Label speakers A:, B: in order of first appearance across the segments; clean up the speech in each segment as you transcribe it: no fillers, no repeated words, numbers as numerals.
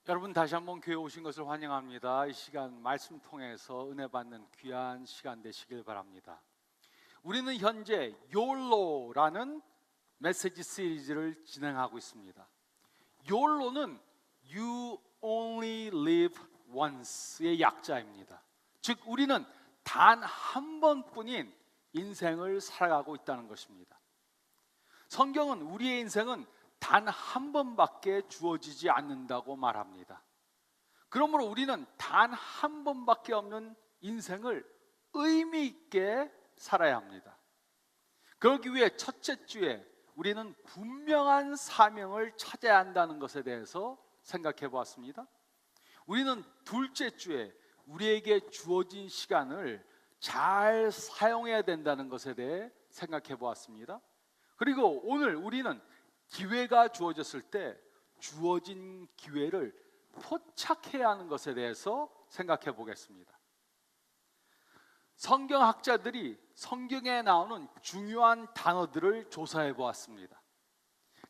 A: 여러분 다시 한번 교회 오신 것을 환영합니다. 이 시간 말씀 통해서 은혜 받는 귀한 시간 되시길 바랍니다. 우리는 현재 YOLO라는 메시지 시리즈를 진행하고 있습니다. YOLO는 You Only Live Once의 약자입니다. 즉 우리는 단 한 번뿐인 인생을 살아가고 있다는 것입니다. 성경은 우리의 인생은 단 한 번밖에 주어지지 않는다고 말합니다. 그러므로 우리는 단 한 번밖에 없는 인생을 의미 있게 살아야 합니다. 그러기 위해 첫째 주에 우리는 분명한 사명을 찾아야 한다는 것에 대해서 생각해 보았습니다. 우리는 둘째 주에 우리에게 주어진 시간을 잘 사용해야 된다는 것에 대해 생각해 보았습니다. 그리고 오늘 우리는 기회가 주어졌을 때 주어진 기회를 포착해야 하는 것에 대해서 생각해 보겠습니다. 성경학자들이 성경에 나오는 중요한 단어들을 조사해 보았습니다.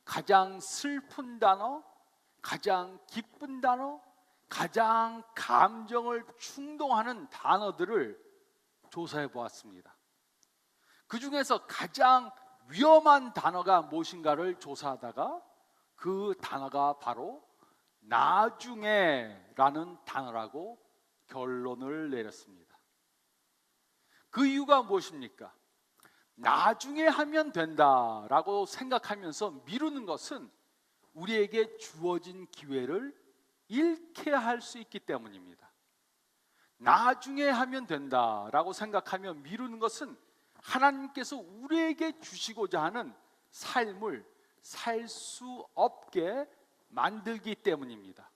A: 가장 슬픈 단어, 가장 기쁜 단어, 가장 감정을 충동하는 단어들을 조사해 보았습니다. 그 중에서 가장 위험한 단어가 무엇인가를 조사하다가 그 단어가 바로 나중에라는 단어라고 결론을 내렸습니다. 그 이유가 무엇입니까? 나중에 하면 된다라고 생각하면서 미루는 것은 우리에게 주어진 기회를 잃게 할 수 있기 때문입니다. 나중에 하면 된다라고 생각하며 미루는 것은 하나님께서 우리에게 주시고자 하는 삶을 살 수 없게 만들기 때문입니다.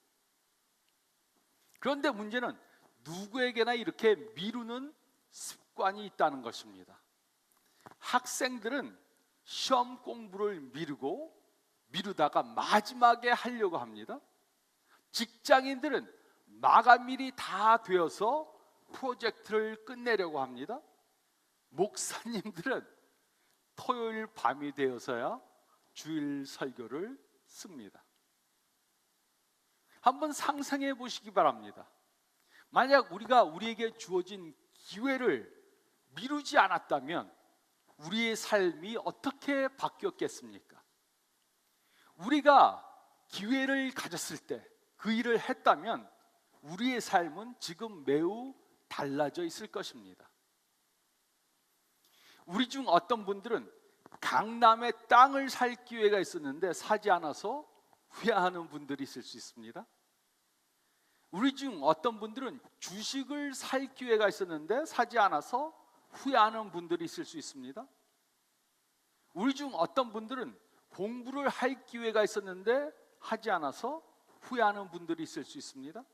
A: 그런데 문제는 누구에게나 이렇게 미루는 습관이 있다는 것입니다. 학생들은 시험 공부를 미루다가 마지막에 하려고 합니다. 직장인들은 마감일이 다 되어서 프로젝트를 끝내려고 합니다. 목사님들은 토요일 밤이 되어서야 주일 설교를 씁니다. 한번 상상해 보시기 바랍니다. 만약 우리가 우리에게 주어진 기회를 미루지 않았다면 우리의 삶이 어떻게 바뀌었겠습니까? 우리가 기회를 가졌을 때 그 일을 했다면 우리의 삶은 지금 매우 달라져 있을 것입니다. 우리 중 어떤 분들은 강남에 땅을 살 기회가 있었는데 사지 않아서 후회하는 분들이 있을 수 있습니다. 우리 중 어떤 분들은 주식을 살 기회가 있었는데 사지 않아서 후회하는 분들이 있을 수 있습니다. 우리 중 어떤 분들은 공부를 할 기회가 있었는데 하지 않아서 후회하는 분들이 있을 수 있습니다.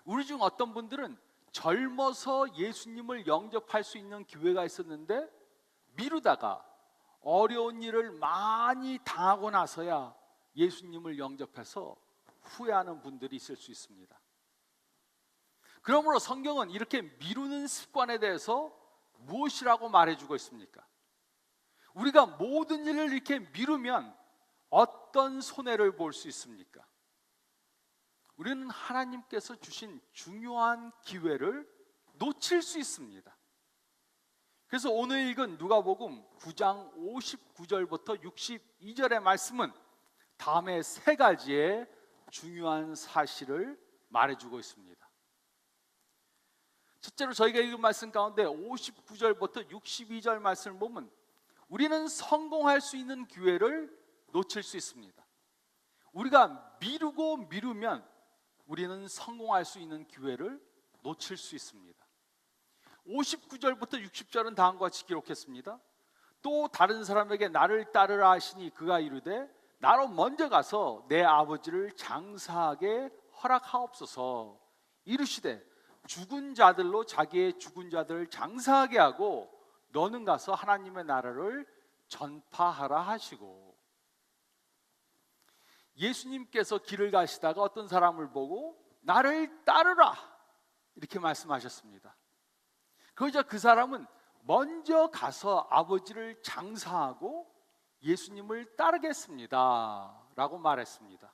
A: 우리 중 어떤 분들은 젊어서 예수님을 영접할 수 있는 기회가 있었는데 미루다가 어려운 일을 많이 당하고 나서야 예수님을 영접해서 후회하는 분들이 있을 수 있습니다. 그러므로 성경은 이렇게 미루는 습관에 대해서 무엇이라고 말해주고 있습니까? 우리가 모든 일을 이렇게 미루면 어떤 손해를 볼 수 있습니까? 우리는 하나님께서 주신 중요한 기회를 놓칠 수 있습니다. 그래서 오늘 읽은 누가복음 9장 59절부터 62절의 말씀은 다음에 세 가지의 중요한 사실을 말해주고 있습니다. 첫째로 저희가 읽은 말씀 가운데 59절부터 62절 말씀을 보면 우리는 성공할 수 있는 기회를 놓칠 수 있습니다. 우리가 미루면 우리는 성공할 수 있는 기회를 놓칠 수 있습니다. 59절부터 60절은 다음과 같이 기록했습니다. 또 다른 사람에게 나를 따르라 하시니 그가 이르되 나로 먼저 가서 내 아버지를 장사하게 허락하옵소서. 이르시되 죽은 자들로 자기의 죽은 자들을 장사하게 하고 너는 가서 하나님의 나라를 전파하라 하시고, 예수님께서 길을 가시다가 어떤 사람을 보고 나를 따르라 이렇게 말씀하셨습니다. 그러자 그 사람은 먼저 가서 아버지를 장사하고 예수님을 따르겠습니다 라고 말했습니다.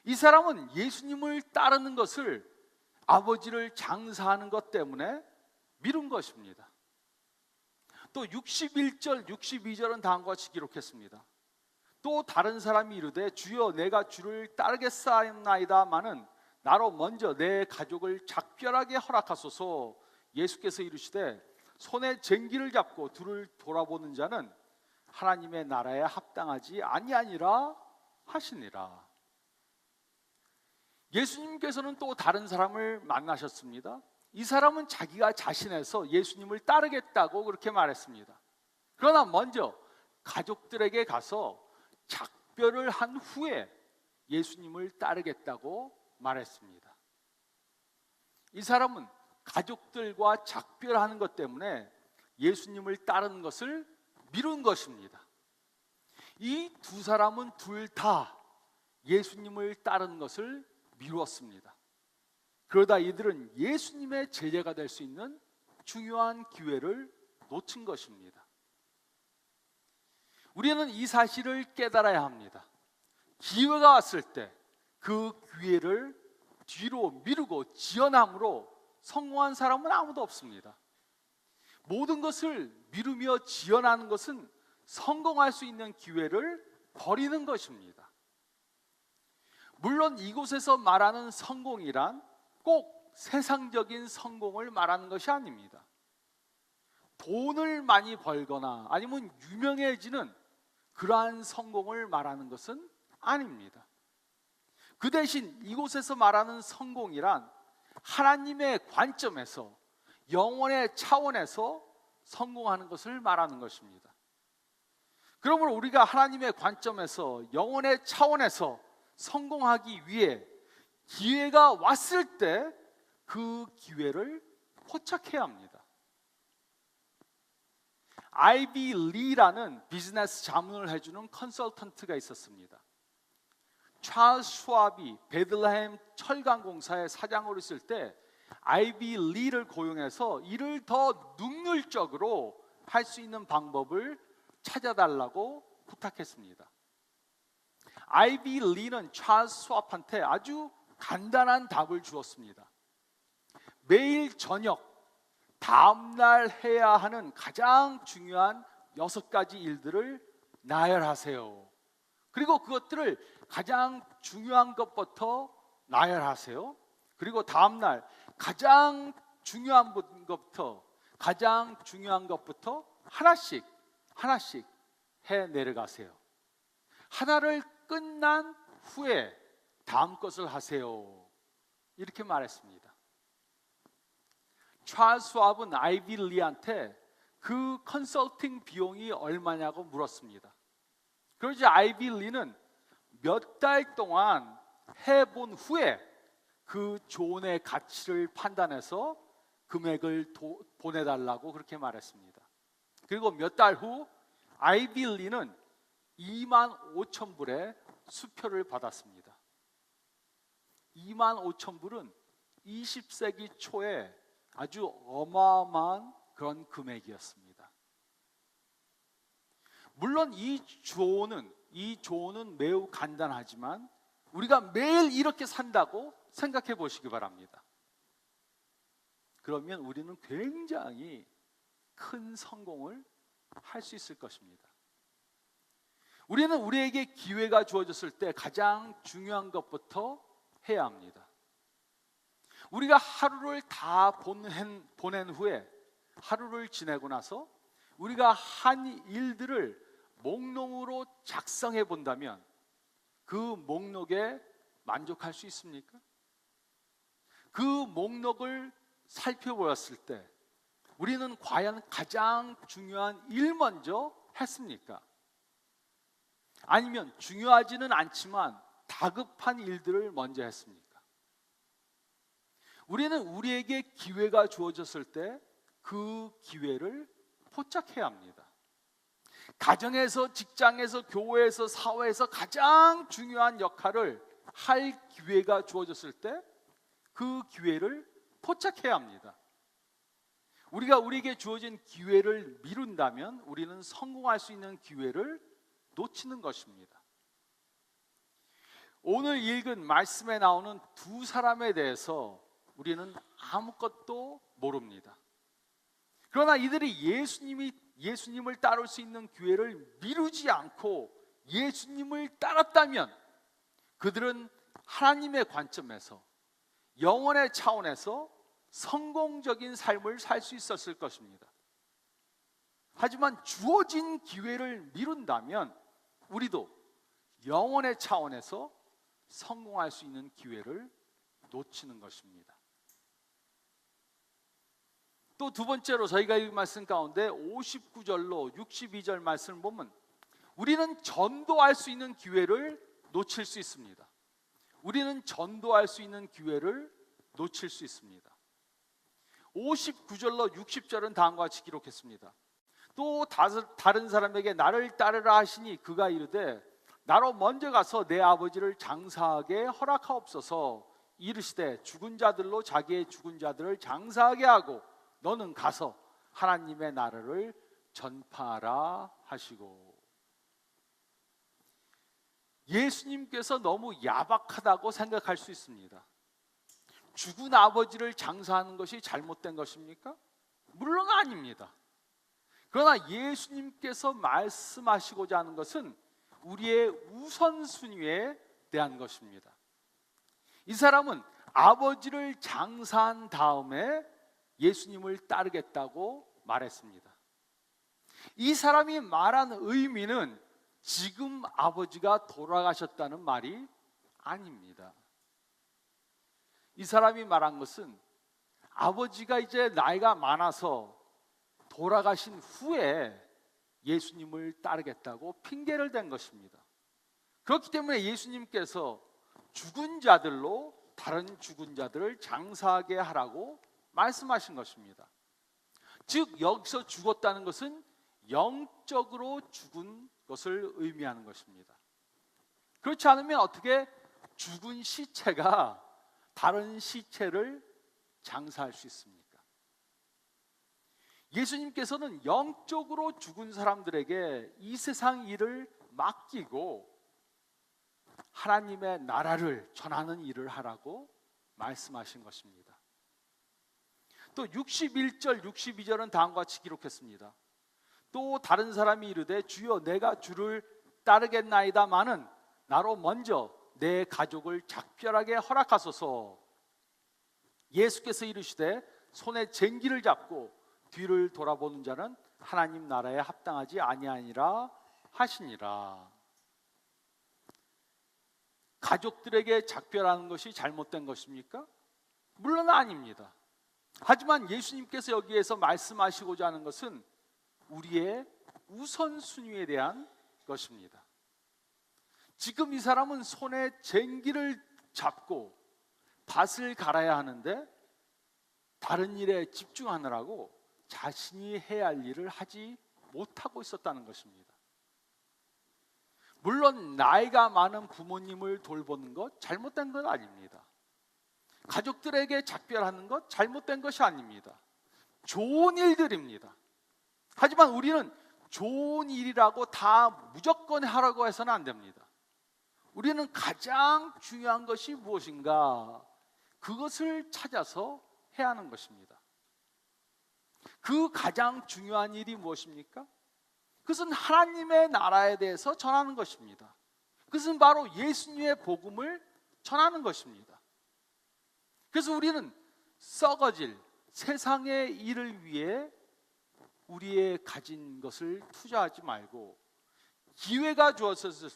A: 이 사람은 예수님을 따르는 것을 아버지를 장사하는 것 때문에 미룬 것입니다. 또 61절, 62절은 다음과 같이 기록했습니다. 또 다른 사람이 이르되 주여 내가 주를 따르겠사옵나이다마는 나로 먼저 내 가족을 작별하게 허락하소서. 예수께서 이르시되 손에 쟁기를 잡고 둘을 돌아보는 자는 하나님의 나라에 합당하지 아니하니라 하시니라. 예수님께서는 또 다른 사람을 만나셨습니다. 이 사람은 자기가 자신에서 예수님을 따르겠다고 그렇게 말했습니다. 그러나 먼저 가족들에게 가서 작별을 한 후에 예수님을 따르겠다고 말했습니다. 이 사람은 가족들과 작별하는 것 때문에 예수님을 따르는 것을 미룬 것입니다. 이 두 사람은 둘 다 예수님을 따르는 것을 미루었습니다. 그러다 이들은 예수님의 제자가 될 수 있는 중요한 기회를 놓친 것입니다. 우리는 이 사실을 깨달아야 합니다. 기회가 왔을 때 그 기회를 뒤로 미루고 지연함으로 성공한 사람은 아무도 없습니다. 모든 것을 미루며 지연하는 것은 성공할 수 있는 기회를 버리는 것입니다. 물론 이곳에서 말하는 성공이란 꼭 세상적인 성공을 말하는 것이 아닙니다. 돈을 많이 벌거나 아니면 유명해지는 그러한 성공을 말하는 것은 아닙니다. 그 대신 이곳에서 말하는 성공이란 하나님의 관점에서, 영혼의 차원에서 성공하는 것을 말하는 것입니다. 그러므로 우리가 하나님의 관점에서, 영혼의 차원에서 성공하기 위해 기회가 왔을 때 그 기회를 포착해야 합니다. 아이비 리라는 비즈니스 자문을 해주는 컨설턴트가 있었습니다. 찰스 슈왑이 베들레헴 철강공사의 사장으로 있을 때 아이비 리를 고용해서 이를 더 능률적으로 할 수 있는 방법을 찾아달라고 부탁했습니다. 아이비 리는 찰스 슈왑한테 아주 간단한 답을 주었습니다. 매일 저녁 다음날 해야 하는 가장 중요한 6가지 일들을 나열하세요. 그리고 그것들을 가장 중요한 것부터 나열하세요. 그리고 다음날 가장 중요한 것부터 하나씩 해 내려가세요. 하나를 끝난 후에 다음 것을 하세요. 이렇게 말했습니다. 찰스 슈왑은 아이비 리한테 그 컨설팅 비용이 얼마냐고 물었습니다. 그러자 아이비 리는 몇 달 동안 해본 후에 그 조언의 가치를 판단해서 금액을 보내달라고 그렇게 말했습니다. 그리고 몇 달 후 아이비 리는 25,000불의 수표를 받았습니다. 25,000불은 20세기 초에 아주 어마어마한 그런 금액이었습니다. 물론 이 조언은 매우 간단하지만 우리가 매일 이렇게 산다고 생각해 보시기 바랍니다. 그러면 우리는 굉장히 큰 성공을 할 수 있을 것입니다. 우리는 우리에게 기회가 주어졌을 때 가장 중요한 것부터 해야 합니다. 우리가 하루를 다 보낸 후에, 하루를 지내고 나서 우리가 한 일들을 목록으로 작성해 본다면 그 목록에 만족할 수 있습니까? 그 목록을 살펴보았을 때 우리는 과연 가장 중요한 일 먼저 했습니까? 아니면 중요하지는 않지만 다급한 일들을 먼저 했습니까? 우리는 우리에게 기회가 주어졌을 때 그 기회를 포착해야 합니다. 가정에서, 직장에서, 교회에서, 사회에서 가장 중요한 역할을 할 기회가 주어졌을 때 그 기회를 포착해야 합니다. 우리가 우리에게 주어진 기회를 미룬다면 우리는 성공할 수 있는 기회를 놓치는 것입니다. 오늘 읽은 말씀에 나오는 두 사람에 대해서 우리는 아무것도 모릅니다. 그러나 이들이 예수님을 따를 수 있는 기회를 미루지 않고 예수님을 따랐다면 그들은 하나님의 관점에서, 영혼의 차원에서 성공적인 삶을 살 수 있었을 것입니다. 하지만 주어진 기회를 미룬다면 우리도 영혼의 차원에서 성공할 수 있는 기회를 놓치는 것입니다. 또 두 번째로 저희가 읽은 말씀 가운데 59절로 62절 말씀을 보면 우리는 전도할 수 있는 기회를 놓칠 수 있습니다. 우리는 전도할 수 있는 기회를 놓칠 수 있습니다. 59절로 60절은 다음과 같이 기록했습니다. 또 다른 사람에게 나를 따르라 하시니 그가 이르되 나로 먼저 가서 내 아버지를 장사하게 허락하옵소서. 이르시되 죽은 자들로 자기의 죽은 자들을 장사하게 하고 너는 가서 하나님의 나라를 전파하라 하시고. 예수님께서 너무 야박하다고 생각할 수 있습니다. 죽은 아버지를 장사하는 것이 잘못된 것입니까? 물론 아닙니다. 그러나 예수님께서 말씀하시고자 하는 것은 우리의 우선순위에 대한 것입니다. 이 사람은 아버지를 장사한 다음에 예수님을 따르겠다고 말했습니다. 이 사람이 말한 의미는 지금 아버지가 돌아가셨다는 말이 아닙니다. 이 사람이 말한 것은 아버지가 이제 나이가 많아서 돌아가신 후에 예수님을 따르겠다고 핑계를 댄 것입니다. 그렇기 때문에 예수님께서 죽은 자들로 다른 죽은 자들을 장사하게 하라고 말씀하신 것입니다. 즉 여기서 죽었다는 것은 영적으로 죽은 것을 의미하는 것입니다. 그렇지 않으면 어떻게 죽은 시체가 다른 시체를 장사할 수 있습니까? 예수님께서는 영적으로 죽은 사람들에게 이 세상 일을 맡기고 하나님의 나라를 전하는 일을 하라고 말씀하신 것입니다. 또 61절, 62절은 다음과 같이 기록했습니다. 또 다른 사람이 이르되 주여 내가 주를 따르겠나이다마는 나로 먼저 내 가족을 작별하게 허락하소서. 예수께서 이르시되 손에 쟁기를 잡고 뒤를 돌아보는 자는 하나님 나라에 합당하지 아니하니라 하시니라. 가족들에게 작별하는 것이 잘못된 것입니까? 물론 아닙니다. 하지만 예수님께서 여기에서 말씀하시고자 하는 것은 우리의 우선순위에 대한 것입니다. 지금 이 사람은 손에 쟁기를 잡고 밭을 갈아야 하는데 다른 일에 집중하느라고 자신이 해야 할 일을 하지 못하고 있었다는 것입니다. 물론 나이가 많은 부모님을 돌보는 것 잘못된 건 아닙니다. 가족들에게 작별하는 것 잘못된 것이 아닙니다. 좋은 일들입니다. 하지만 우리는 좋은 일이라고 다 무조건 하라고 해서는 안 됩니다. 우리는 가장 중요한 것이 무엇인가, 그것을 찾아서 해야 하는 것입니다. 그 가장 중요한 일이 무엇입니까? 그것은 하나님의 나라에 대해서 전하는 것입니다. 그것은 바로 예수님의 복음을 전하는 것입니다. 그래서 우리는 썩어질 세상의 일을 위해 우리의 가진 것을 투자하지 말고 기회가 주어졌을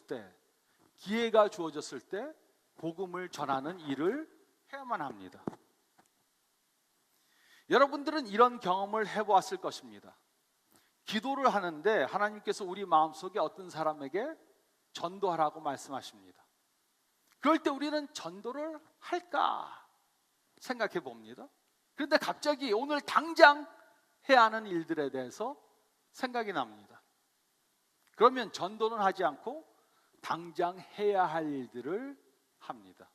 A: 때 복음을 전하는 일을 해야만 합니다. 여러분들은 이런 경험을 해보았을 것입니다. 기도를 하는데 하나님께서 우리 마음속에 어떤 사람에게 전도하라고 말씀하십니다. 그럴 때 우리는 전도를 할까 생각해 봅니다. 그런데 갑자기 오늘 당장 해야 하는 일들에 대해서 생각이 납니다. 그러면 전도는 하지 않고 당장 해야 할 일들을 합니다.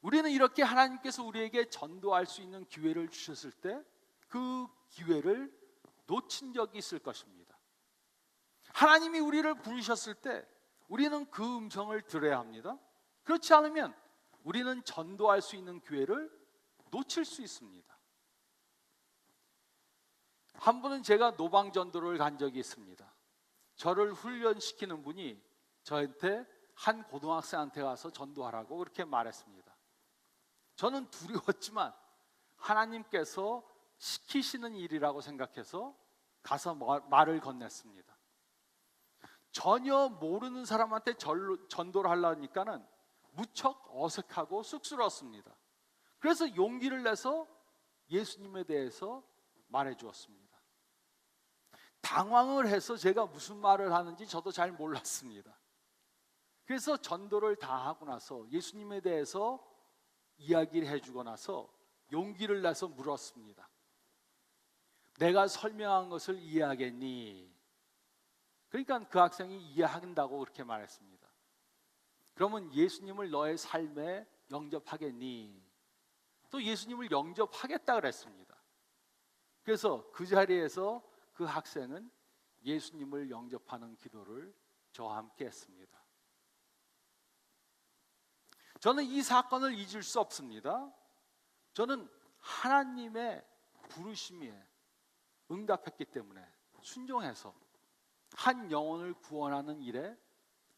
A: 우리는 이렇게 하나님께서 우리에게 전도할 수 있는 기회를 주셨을 때 그 기회를 놓친 적이 있을 것입니다. 하나님이 우리를 부르셨을 때 우리는 그 음성을 들어야 합니다. 그렇지 않으면 우리는 전도할 수 있는 기회를 놓칠 수 있습니다. 한 번은 제가 노방전도를 간 적이 있습니다. 저를 훈련시키는 분이 저한테 한 고등학생한테 가서 전도하라고 그렇게 말했습니다. 저는 두려웠지만 하나님께서 시키시는 일이라고 생각해서 가서 말을 건넸습니다. 전혀 모르는 사람한테 전도를 하려니까는 무척 어색하고 쑥스러웠습니다. 그래서 용기를 내서 예수님에 대해서 말해 주었습니다. 당황을 해서 제가 무슨 말을 하는지 저도 잘 몰랐습니다. 그래서 전도를 다 하고 나서 예수님에 대해서 이야기를 해주고 나서 용기를 내서 물었습니다. 내가 설명한 것을 이해하겠니? 그러니까 그 학생이 이해한다고 그렇게 말했습니다. 그러면 예수님을 너의 삶에 영접하겠니? 또 예수님을 영접하겠다 그랬습니다. 그래서 그 자리에서 그 학생은 예수님을 영접하는 기도를 저와 함께 했습니다. 저는 이 사건을 잊을 수 없습니다. 저는 하나님의 부르심에 응답했기 때문에 순종해서 한 영혼을 구원하는 일에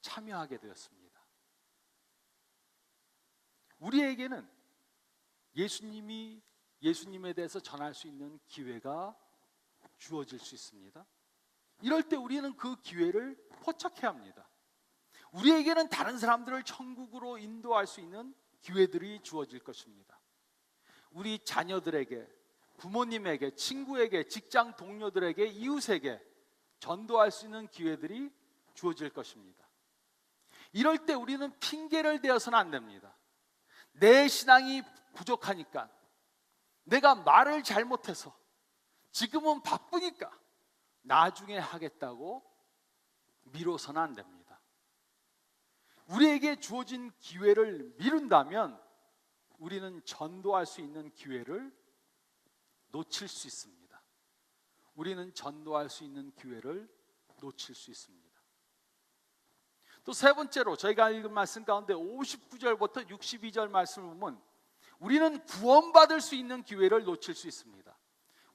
A: 참여하게 되었습니다. 우리에게는 예수님에 대해서 전할 수 있는 기회가 주어질 수 있습니다. 이럴 때 우리는 그 기회를 포착해야 합니다. 우리에게는 다른 사람들을 천국으로 인도할 수 있는 기회들이 주어질 것입니다. 우리 자녀들에게, 부모님에게, 친구에게, 직장 동료들에게, 이웃에게 전도할 수 있는 기회들이 주어질 것입니다. 이럴 때 우리는 핑계를 대어서는 안 됩니다. 내 신앙이 부족하니까, 내가 말을 잘못해서, 지금은 바쁘니까 나중에 하겠다고 미뤄서는 안 됩니다. 우리에게 주어진 기회를 미룬다면 우리는 전도할 수 있는 기회를 놓칠 수 있습니다. 우리는 전도할 수 있는 기회를 놓칠 수 있습니다. 또 세 번째로 저희가 읽은 말씀 가운데 59절부터 62절 말씀을 보면 우리는 구원받을 수 있는 기회를 놓칠 수 있습니다.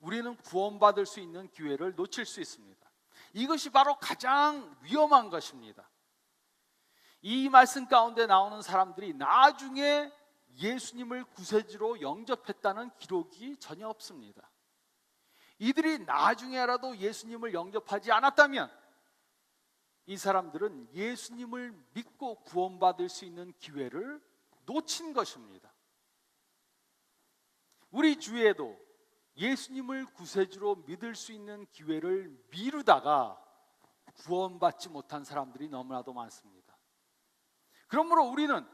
A: 우리는 구원받을 수 있는 기회를 놓칠 수 있습니다. 이것이 바로 가장 위험한 것입니다. 이 말씀 가운데 나오는 사람들이 나중에 예수님을 구세주로 영접했다는 기록이 전혀 없습니다. 이들이 나중에라도 예수님을 영접하지 않았다면 이 사람들은 예수님을 믿고 구원받을 수 있는 기회를 놓친 것입니다. 우리 주위에도 예수님을 구세주로 믿을 수 있는 기회를 미루다가 구원받지 못한 사람들이 너무나도 많습니다. 그러므로 우리는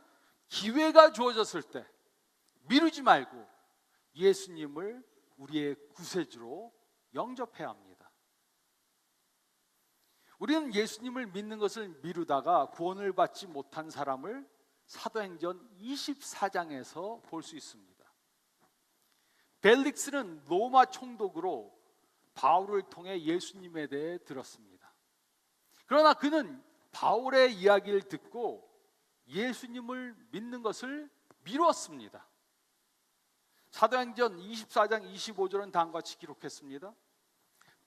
A: 기회가 주어졌을 때 미루지 말고 예수님을 우리의 구세주로 영접해야 합니다. 우리는 예수님을 믿는 것을 미루다가 구원을 받지 못한 사람을 사도행전 24장에서 볼 수 있습니다. 벨릭스는 로마 총독으로 바울을 통해 예수님에 대해 들었습니다. 그러나 그는 바울의 이야기를 듣고 예수님을 믿는 것을 미루었습니다. 사도행전 24장 25절은 다음과 같이 기록했습니다.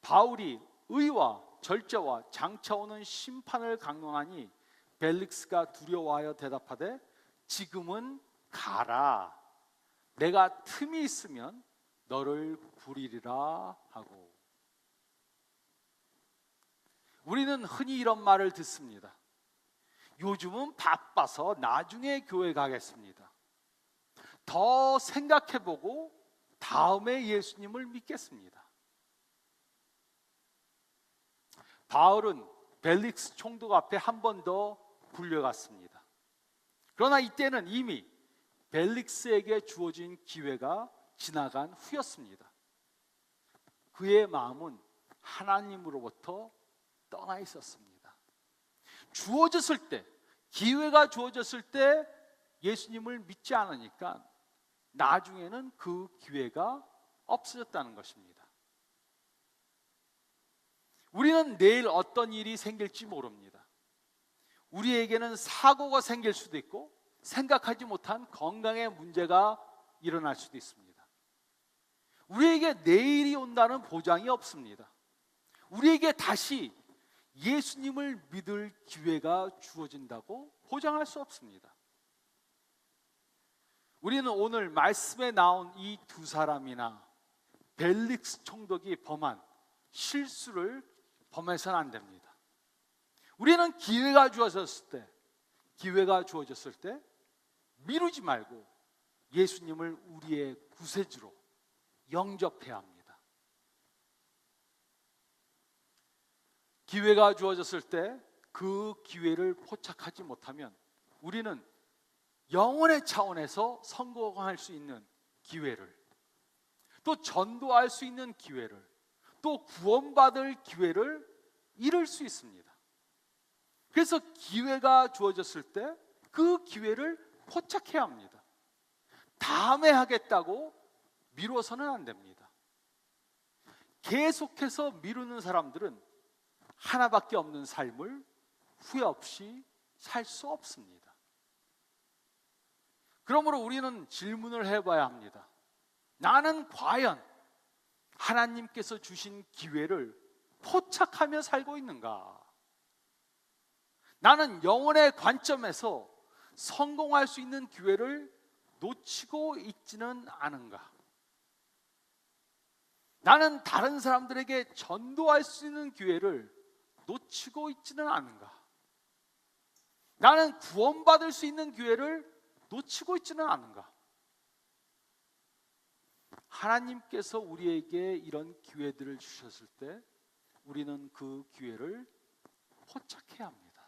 A: 바울이 의와 절제와 장차 오는 심판을 강론하니 벨릭스가 두려워하여 대답하되 지금은 가라. 내가 틈이 있으면 너를 부리리라 하고. 우리는 흔히 이런 말을 듣습니다. 요즘은 바빠서 나중에 교회 가겠습니다. 더 생각해보고 다음에 예수님을 믿겠습니다. 바울은 벨릭스 총독 앞에 한 번 더 불려갔습니다. 그러나 이때는 이미 벨릭스에게 주어진 기회가 지나간 후였습니다. 그의 마음은 하나님으로부터 떠나 있었습니다. 주어졌을 때, 기회가 주어졌을 때 예수님을 믿지 않으니까 나중에는 그 기회가 없어졌다는 것입니다. 우리는 내일 어떤 일이 생길지 모릅니다. 우리에게는 사고가 생길 수도 있고 생각하지 못한 건강의 문제가 일어날 수도 있습니다. 우리에게 내일이 온다는 보장이 없습니다. 우리에게 다시 예수님을 믿을 기회가 주어진다고 보장할 수 없습니다. 우리는 오늘 말씀에 나온 이 두 사람이나 벨릭스 총독이 범한 실수를 범해서는 안 됩니다. 우리는 기회가 주어졌을 때 미루지 말고 예수님을 우리의 구세주로 영접해야 합니다. 기회가 주어졌을 때 그 기회를 포착하지 못하면 우리는 영혼의 차원에서 성공할 수 있는 기회를, 또 전도할 수 있는 기회를, 또 구원받을 기회를 잃을 수 있습니다. 그래서 기회가 주어졌을 때 그 기회를 포착해야 합니다. 다음에 하겠다고 미뤄서는 안 됩니다. 계속해서 미루는 사람들은 하나밖에 없는 삶을 후회 없이 살 수 없습니다. 그러므로 우리는 질문을 해봐야 합니다. 나는 과연 하나님께서 주신 기회를 포착하며 살고 있는가? 나는 영혼의 관점에서 성공할 수 있는 기회를 놓치고 있지는 않은가? 나는 다른 사람들에게 전도할 수 있는 기회를 놓치고 있지는 않은가? 나는 구원받을 수 있는 기회를 놓치고 있지는 않은가? 하나님께서 우리에게 이런 기회들을 주셨을 때 우리는 그 기회를 포착해야 합니다.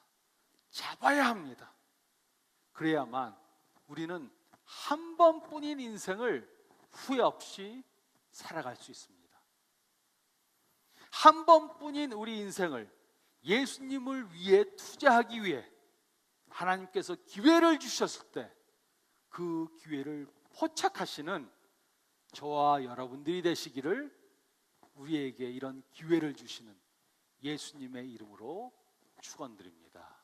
A: 잡아야 합니다. 그래야만 우리는 한 번뿐인 인생을 후회 없이 살아갈 수 있습니다. 한 번뿐인 우리 인생을 예수님을 위해 투자하기 위해 하나님께서 기회를 주셨을 때 그 기회를 포착하시는 저와 여러분들이 되시기를 우리에게 이런 기회를 주시는 예수님의 이름으로 축원드립니다.